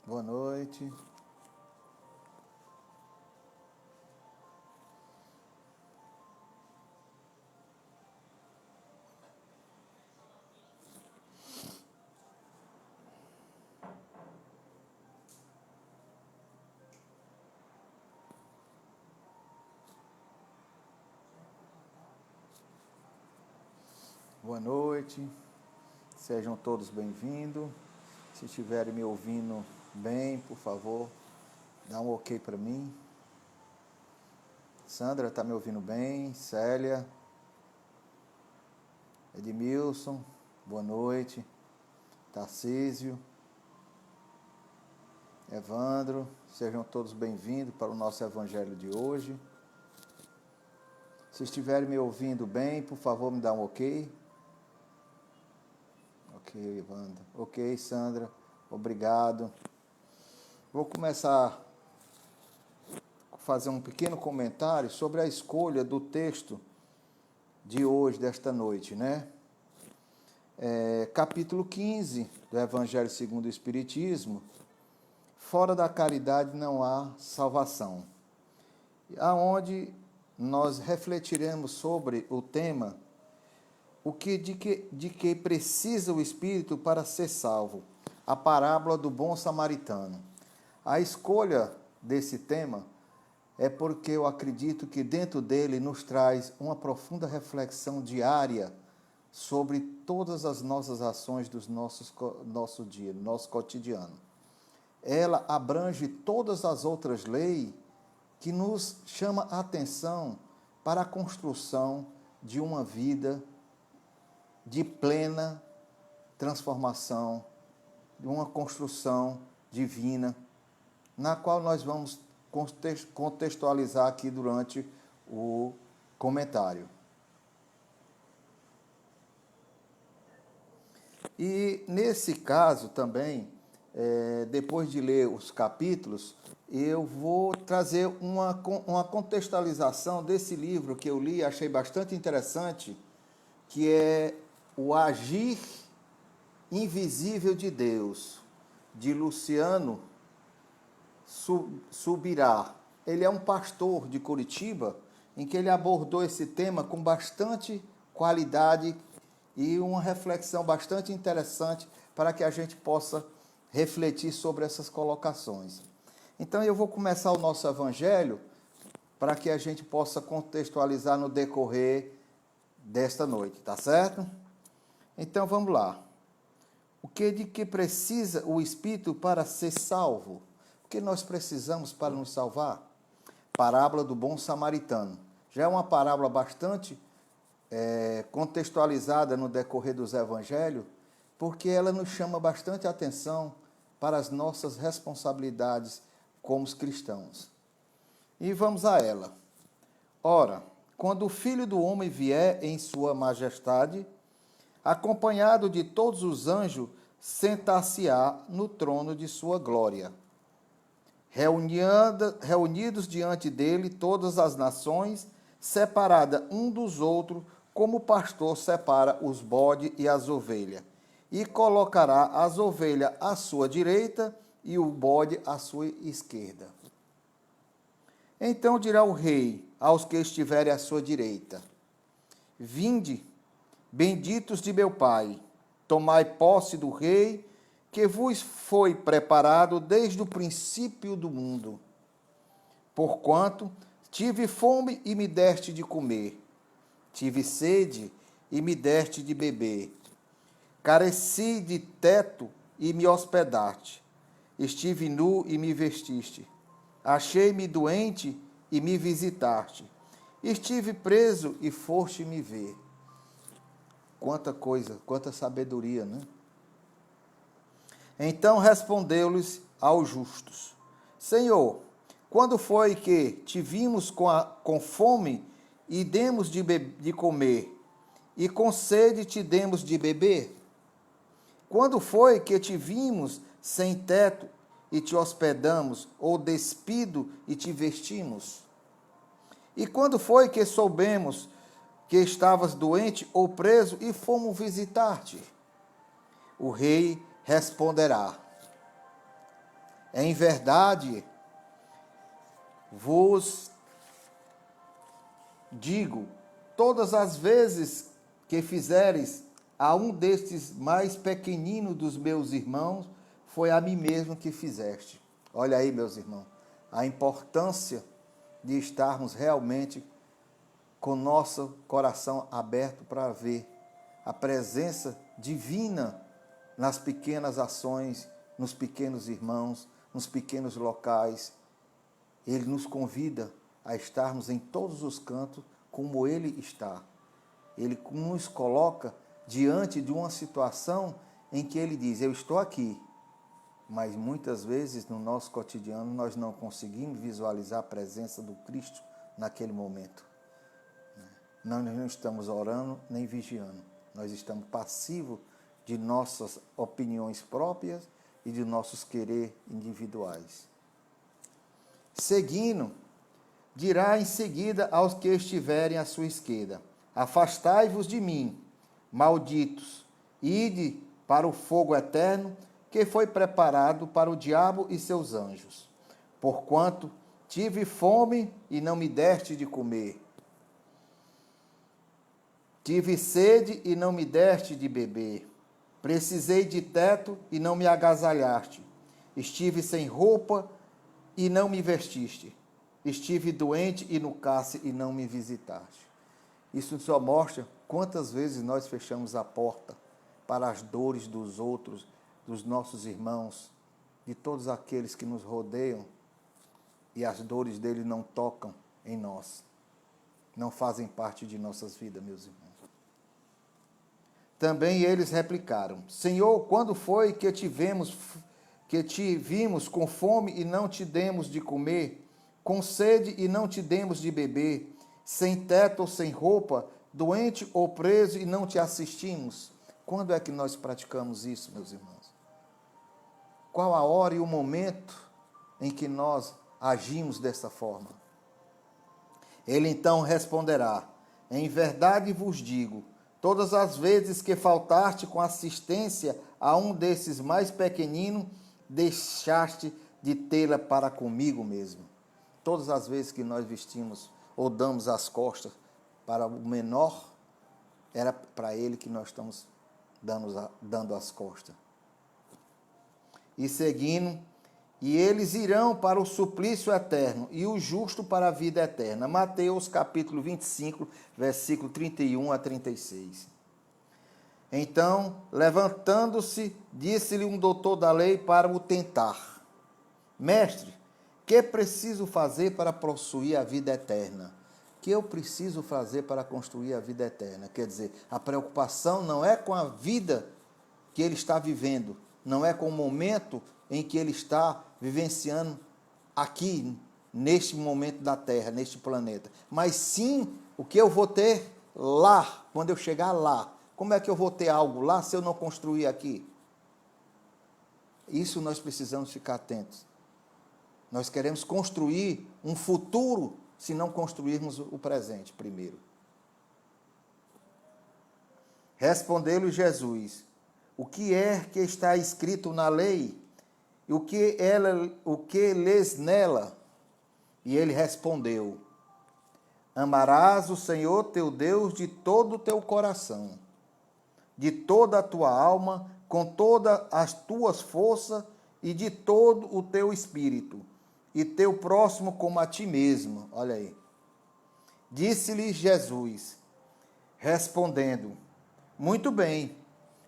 Boa noite. Boa noite. Sejam todos bem-vindos. Se estiverem me ouvindo bem, por favor, dá um ok para mim. Sandra, está me ouvindo bem? Célia? Edmilson, boa noite. Tarcísio, Evandro, sejam todos bem-vindos para o nosso evangelho de hoje. Se estiverem me ouvindo bem, por favor, me dá um ok. Ok, Evandro. Ok, Sandra, obrigado. Vou começar a fazer um pequeno comentário sobre a escolha do texto de hoje, desta noite, né? Capítulo 15 do Evangelho segundo o Espiritismo. Fora da caridade não há salvação. Aonde nós refletiremos sobre o tema de que precisa o espírito para ser salvo. A parábola do bom samaritano. A escolha desse tema é porque eu acredito que dentro dele nos traz uma profunda reflexão diária sobre todas as nossas ações do nosso dia, do nosso cotidiano. Ela abrange todas as outras leis que nos chama a atenção para a construção de uma vida de plena transformação, de uma construção divina, na qual nós vamos contextualizar aqui durante o comentário. E nesse caso também, depois de ler os capítulos, eu vou trazer uma contextualização desse livro que eu li e achei bastante interessante, que é O Agir Invisível de Deus, de Luciano Subirá. Ele é um pastor de Curitiba, em que ele abordou esse tema com bastante qualidade e uma reflexão bastante interessante para que a gente possa refletir sobre essas colocações. Então eu vou começar o nosso evangelho para que a gente possa contextualizar no decorrer desta noite, tá certo? Então vamos lá. De que precisa o espírito para ser salvo? O que nós precisamos para nos salvar? Parábola do bom samaritano. Já é uma parábola bastante contextualizada no decorrer dos evangelhos, porque ela nos chama bastante atenção para as nossas responsabilidades como os cristãos. E vamos a ela. Ora, quando o Filho do Homem vier em sua majestade, acompanhado de todos os anjos, sentar-se-á no trono de sua glória. Reunidos diante dele todas as nações, separadas um dos outros, como o pastor separa os bodes e as ovelhas, e colocará as ovelhas à sua direita e o bode à sua esquerda. Então dirá o rei aos que estiverem à sua direita: Vinde, benditos de meu Pai, tomai posse do rei que vos foi preparado desde o princípio do mundo. Porquanto tive fome e me deste de comer, tive sede e me deste de beber, careci de teto e me hospedaste, estive nu e me vestiste, achei-me doente e me visitaste, estive preso e foste me ver. Quanta coisa, quanta sabedoria, né? Então respondeu-lhes aos justos: Senhor, quando foi que te vimos com fome e demos de comer, e com sede te demos de beber? Quando foi que te vimos sem teto e te hospedamos, ou despido e te vestimos? E quando foi que soubemos que estavas doente ou preso e fomos visitar-te? O rei responderá: Em verdade, vos digo, todas as vezes que fizeres a um destes mais pequeninos dos meus irmãos, foi a mim mesmo que fizeste. Olha aí, meus irmãos, a importância de estarmos realmente com nosso coração aberto para ver a presença divina nas pequenas ações, nos pequenos irmãos, nos pequenos locais. Ele nos convida a estarmos em todos os cantos como Ele está. Ele nos coloca diante de uma situação em que Ele diz, eu estou aqui. Mas muitas vezes no nosso cotidiano nós não conseguimos visualizar a presença do Cristo naquele momento. Nós não estamos orando nem vigiando. Nós estamos passivos de nossas opiniões próprias e de nossos querer individuais. Seguindo, dirá em seguida aos que estiverem à sua esquerda, afastai-vos de mim, malditos, ide para o fogo eterno, que foi preparado para o diabo e seus anjos. Porquanto tive fome e não me deste de comer. Tive sede e não me deste de beber. Precisei de teto e não me agasalhaste. Estive sem roupa e não me vestiste. Estive doente e no cárcere e não me visitaste. Isso só mostra quantas vezes nós fechamos a porta para as dores dos outros, dos nossos irmãos, de todos aqueles que nos rodeiam, e as dores deles não tocam em nós, não fazem parte de nossas vidas, meus irmãos. Também eles replicaram, Senhor, quando foi que te vimos com fome e não te demos de comer, com sede e não te demos de beber, sem teto ou sem roupa, doente ou preso e não te assistimos? Quando é que nós praticamos isso, meus irmãos? Qual a hora e o momento em que nós agimos dessa forma? Ele então responderá, em verdade vos digo, todas as vezes que faltaste com assistência a um desses mais pequeninos, deixaste de tê-la para comigo mesmo. Todas as vezes que nós vestimos ou damos as costas para o menor, era para ele que nós estamos dando as costas. E seguindo, e eles irão para o suplício eterno, e o justo para a vida eterna. Mateus capítulo 25, versículo 31 a 36. Então, levantando-se, disse-lhe um doutor da lei para o tentar. Mestre, que preciso fazer para possuir a vida eterna? Que eu preciso fazer para construir a vida eterna? Quer dizer, a preocupação não é com a vida que ele está vivendo, não é com o momento em que ele está vivenciando aqui, neste momento da Terra, neste planeta, mas sim o que eu vou ter lá, quando eu chegar lá. Como é que eu vou ter algo lá se eu não construir aqui? Isso nós precisamos ficar atentos. Nós queremos construir um futuro se não construirmos o presente primeiro. Respondeu-lhe Jesus, o que é que está escrito na lei? E o que lês nela? E ele respondeu, amarás o Senhor teu Deus de todo o teu coração, de toda a tua alma, com todas as tuas forças e de todo o teu espírito, e teu próximo como a ti mesmo. Olha aí. Disse-lhe Jesus, respondendo, muito bem,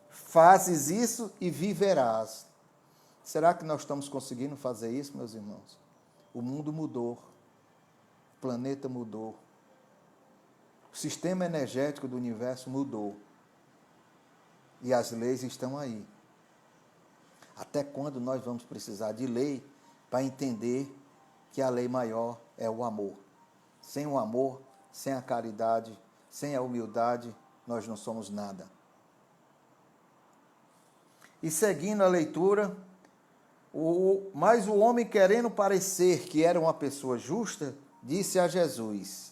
fazes isso e viverás. Será que nós estamos conseguindo fazer isso, meus irmãos? O mundo mudou, o planeta mudou, o sistema energético do universo mudou. E as leis estão aí. Até quando nós vamos precisar de lei para entender que a lei maior é o amor? Sem o amor, sem a caridade, sem a humildade, nós não somos nada. E seguindo a leitura, mas o homem, querendo parecer que era uma pessoa justa, disse a Jesus,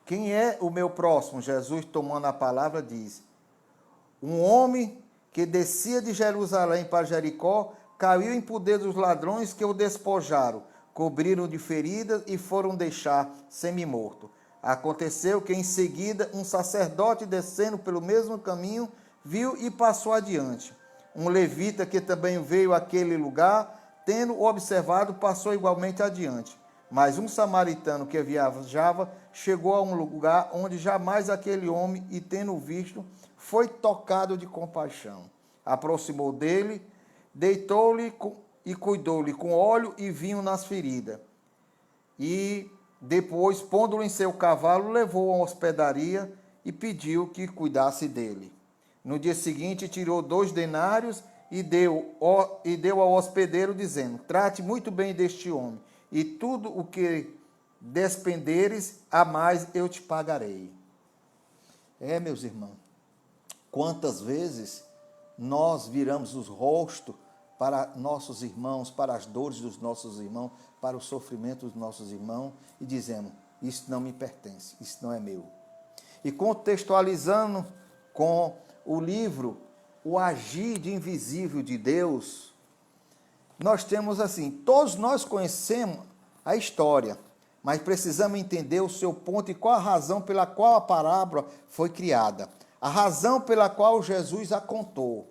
quem é o meu próximo? Jesus, tomando a palavra, diz, um homem que descia de Jerusalém para Jericó, caiu em poder dos ladrões que o despojaram, cobriram de feridas e foram deixar semi-morto. Aconteceu que em seguida um sacerdote descendo pelo mesmo caminho viu e passou adiante. Um levita que também veio àquele lugar, tendo observado, passou igualmente adiante. Mas um samaritano que viajava chegou a um lugar onde jamais aquele homem, e tendo visto, foi tocado de compaixão. Aproximou dele, deitou-lhe e cuidou-lhe com óleo e vinho nas feridas. E depois, pondo-lo em seu cavalo, levou-o à hospedaria e pediu que cuidasse dele. No dia seguinte, tirou 2 denários e deu ao hospedeiro, dizendo: trate muito bem deste homem, e tudo o que despenderes, a mais eu te pagarei. Meus irmãos, quantas vezes nós viramos os rostos para nossos irmãos, para as dores dos nossos irmãos, para o sofrimento dos nossos irmãos, e dizemos: isso não me pertence, isso não é meu. E contextualizando com o livro O Agir de Invisível de Deus, nós temos assim, todos nós conhecemos a história, mas precisamos entender o seu ponto e qual a razão pela qual a parábola foi criada, a razão pela qual Jesus a contou.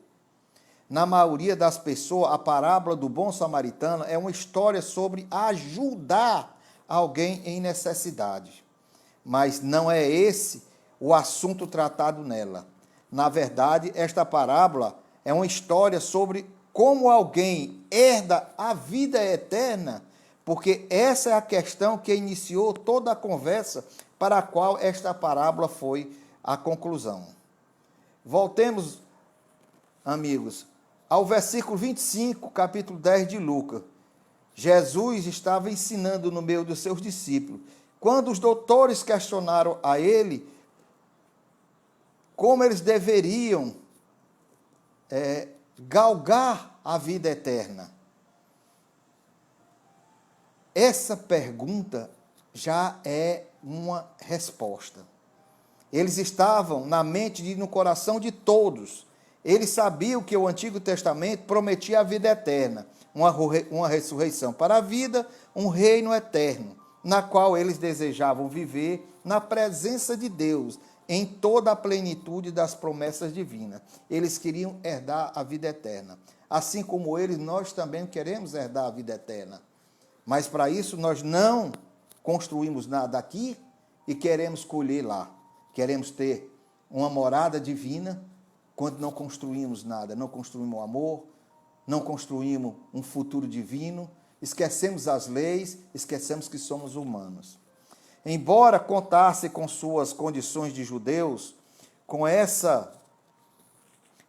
Na maioria das pessoas, a parábola do bom samaritano é uma história sobre ajudar alguém em necessidade. Mas não é esse o assunto tratado nela. Na verdade, esta parábola é uma história sobre como alguém herda a vida eterna, porque essa é a questão que iniciou toda a conversa para a qual esta parábola foi a conclusão. Voltemos, amigos, ao versículo 25, capítulo 10 de Lucas. Jesus estava ensinando no meio dos seus discípulos. Quando os doutores questionaram a ele como eles deveriam galgar a vida eterna. Essa pergunta já é uma resposta. Eles estavam na mente e no coração de todos. Eles sabiam que o Antigo Testamento prometia a vida eterna, uma ressurreição para a vida, um reino eterno, na qual eles desejavam viver na presença de Deus, em toda a plenitude das promessas divinas. Eles queriam herdar a vida eterna. Assim como eles, nós também queremos herdar a vida eterna. Mas para isso nós não construímos nada aqui e queremos colher lá. Queremos ter uma morada divina quando não construímos nada. Não construímos o amor, não construímos um futuro divino, esquecemos as leis, esquecemos que somos humanos. Embora contasse com suas condições de judeus, com essa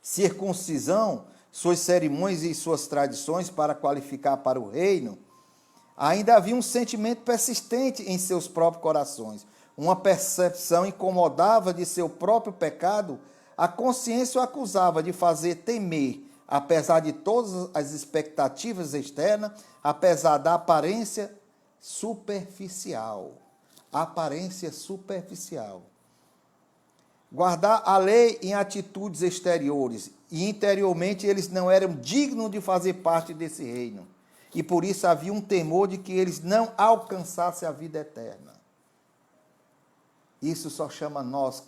circuncisão, suas cerimônias e suas tradições para qualificar para o reino, ainda havia um sentimento persistente em seus próprios corações. Uma percepção incomodava de seu próprio pecado, a consciência o acusava de fazer temer, apesar de todas as expectativas externas, apesar da aparência superficial. Aparência superficial. Guardar a lei em atitudes exteriores, e interiormente eles não eram dignos de fazer parte desse reino. E por isso havia um temor de que eles não alcançassem a vida eterna. Isso só chama nós,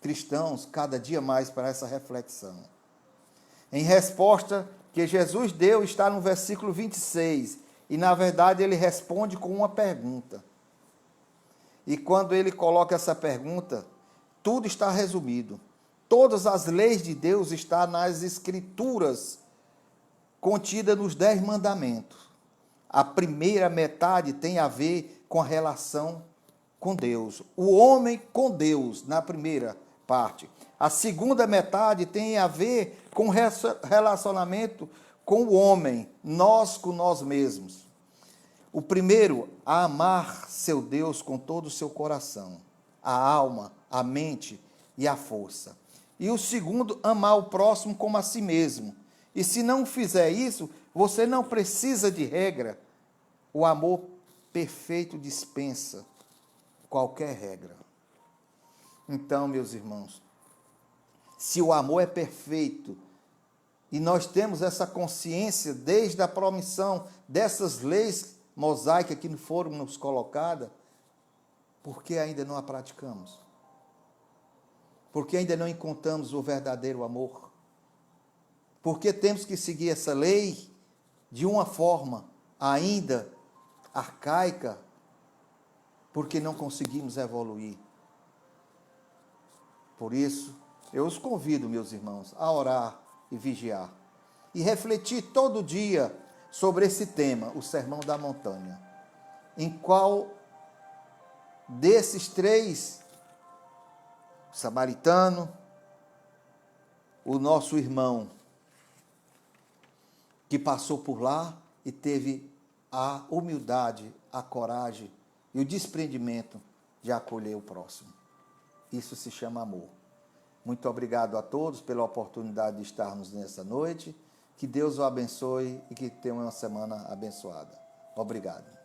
cristãos, cada dia mais para essa reflexão. Em resposta que Jesus deu está no versículo 26, e na verdade ele responde com uma pergunta. E quando ele coloca essa pergunta, tudo está resumido. Todas as leis de Deus estão nas Escrituras, contidas nos 10 mandamentos. A primeira metade tem a ver com a relação com Deus. O homem com Deus, na primeira parte. A segunda metade tem a ver com relacionamento com o homem, nós com nós mesmos. O primeiro, a amar seu Deus com todo o seu coração, a alma, a mente e a força. E o segundo, amar o próximo como a si mesmo. E se não fizer isso, você não precisa de regra. O amor perfeito dispensa qualquer regra. Então, meus irmãos, se o amor é perfeito, E nós temos essa consciência desde a promissão dessas leis mosaicas que foram nos colocadas, porque ainda não a praticamos. Porque ainda não encontramos o verdadeiro amor. Porque temos que seguir essa lei de uma forma ainda arcaica, porque não conseguimos evoluir. Por isso, eu os convido, meus irmãos, a orar e vigiar. E refletir todo dia sobre esse tema, o Sermão da Montanha. Em qual desses três, o samaritano, o nosso irmão, que passou por lá e teve a humildade, a coragem e o desprendimento de acolher o próximo. Isso se chama amor. Muito obrigado a todos pela oportunidade de estarmos nessa noite. Que Deus o abençoe e que tenha uma semana abençoada. Obrigado.